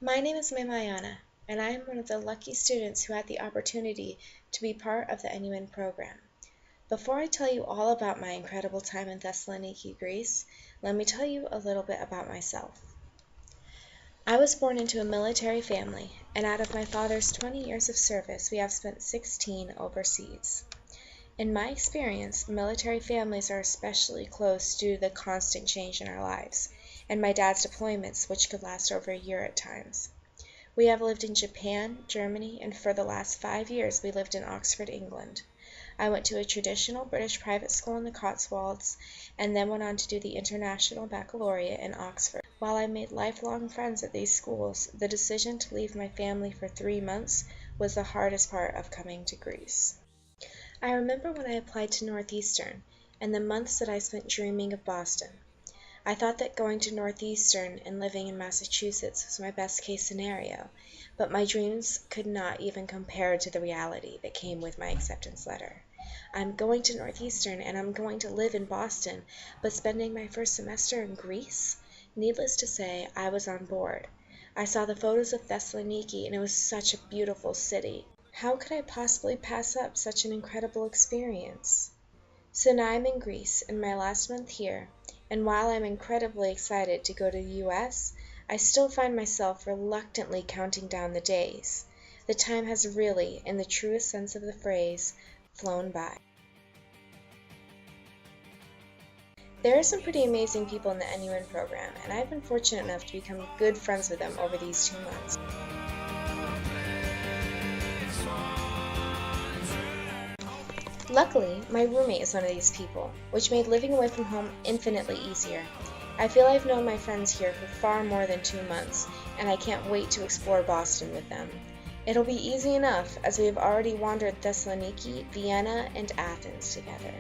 My name is Mhyana, and I am one of the lucky students who had the opportunity to be part of the NUN program. Before I tell you all about my incredible time in Thessaloniki, Greece, let me tell you a little bit about myself. I was born into a military family, and out of my father's 20 years of service, we have spent 16 overseas. In my experience, military families are especially close due to the constant change in our lives, and my dad's deployments, which could last over a year at times. We have lived in Japan, Germany, and for the last 5 years we lived in Oxford, England. I went to a traditional British private school in the Cotswolds, and then went on to do the International Baccalaureate in Oxford. While I made lifelong friends at these schools, the decision to leave my family for 3 months was the hardest part of coming to Greece. I remember when I applied to Northeastern, and the months that I spent dreaming of Boston. I thought that going to Northeastern and living in Massachusetts was my best case scenario, but my dreams could not even compare to the reality that came with my acceptance letter. I'm going to Northeastern and I'm going to live in Boston, but spending my first semester in Greece? Needless to say, I was on board. I saw the photos of Thessaloniki and it was such a beautiful city. How could I possibly pass up such an incredible experience? So now I'm in Greece in my last month here, and while I'm incredibly excited to go to the US, I still find myself reluctantly counting down the days. The time has really, in the truest sense of the phrase, flown by. There are some pretty amazing people in the NUN program, and I've been fortunate enough to become good friends with them over these 2 months. Luckily, my roommate is one of these people, which made living away from home infinitely easier. I feel I've known my friends here for far more than 2 months, and I can't wait to explore Boston with them. It'll be easy enough, as we have already wandered Thessaloniki, Vienna, and Athens together.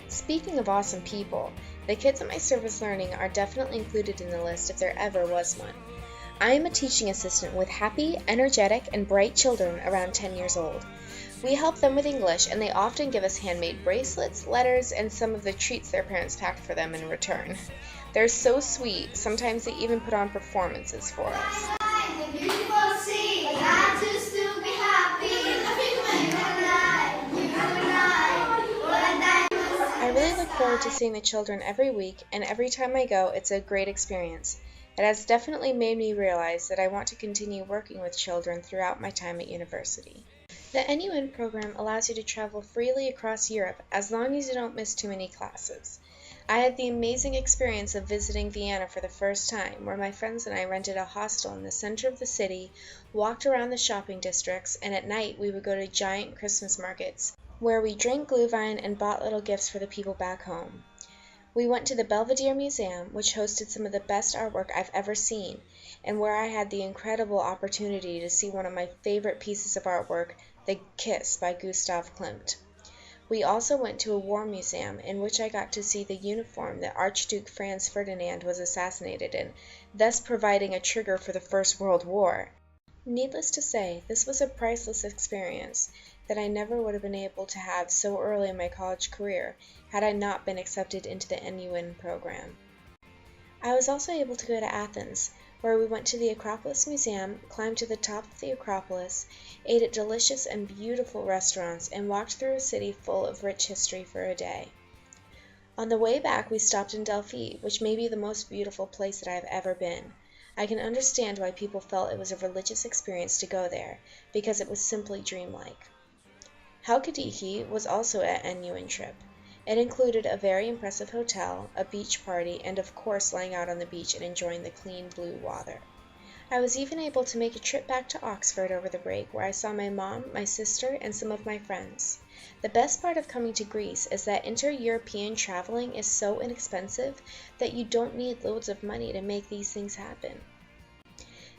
Speaking of awesome people, the kids at my service learning are definitely included in the list if there ever was one. I am a teaching assistant with happy, energetic, and bright children around 10 years old. We help them with English, and they often give us handmade bracelets, letters, and some of the treats their parents packed for them in return. They're so sweet, sometimes they even put on performances for us. I really look forward to seeing the children every week, and every time I go, it's a great experience. It has definitely made me realize that I want to continue working with children throughout my time at university. The NUN program allows you to travel freely across Europe as long as you don't miss too many classes. I had the amazing experience of visiting Vienna for the first time, where my friends and I rented a hostel in the center of the city, walked around the shopping districts, and at night we would go to giant Christmas markets, where we drank Glühwein and bought little gifts for the people back home. We went to the Belvedere Museum, which hosted some of the best artwork I've ever seen, and where I had the incredible opportunity to see one of my favorite pieces of artwork, The Kiss by Gustav Klimt. We also went to a war museum in which I got to see the uniform that Archduke Franz Ferdinand was assassinated in, thus providing a trigger for the First World War. Needless to say, this was a priceless experience that I never would have been able to have so early in my college career had I not been accepted into the NUN program. I was also able to go to Athens, where we went to the Acropolis Museum, climbed to the top of the Acropolis, ate at delicious and beautiful restaurants, and walked through a city full of rich history for a day. On the way back, we stopped in Delphi, which may be the most beautiful place that I have ever been. I can understand why people felt it was a religious experience to go there, because it was simply dreamlike. Halkidiki was also an NUN trip. It included a very impressive hotel, a beach party, and of course laying out on the beach and enjoying the clean blue water. I was even able to make a trip back to Oxford over the break, where I saw my mom, my sister, and some of my friends. The best part of coming to Greece is that inter-European traveling is so inexpensive that you don't need loads of money to make these things happen.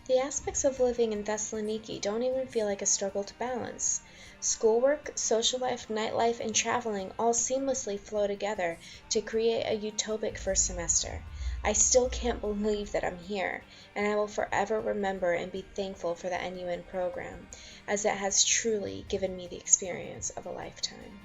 The aspects of living in Thessaloniki don't even feel like a struggle to balance. Schoolwork, social life, nightlife, and traveling all seamlessly flow together to create a utopic first semester. I still can't believe that I'm here, and I will forever remember and be thankful for the NUN program, as it has truly given me the experience of a lifetime.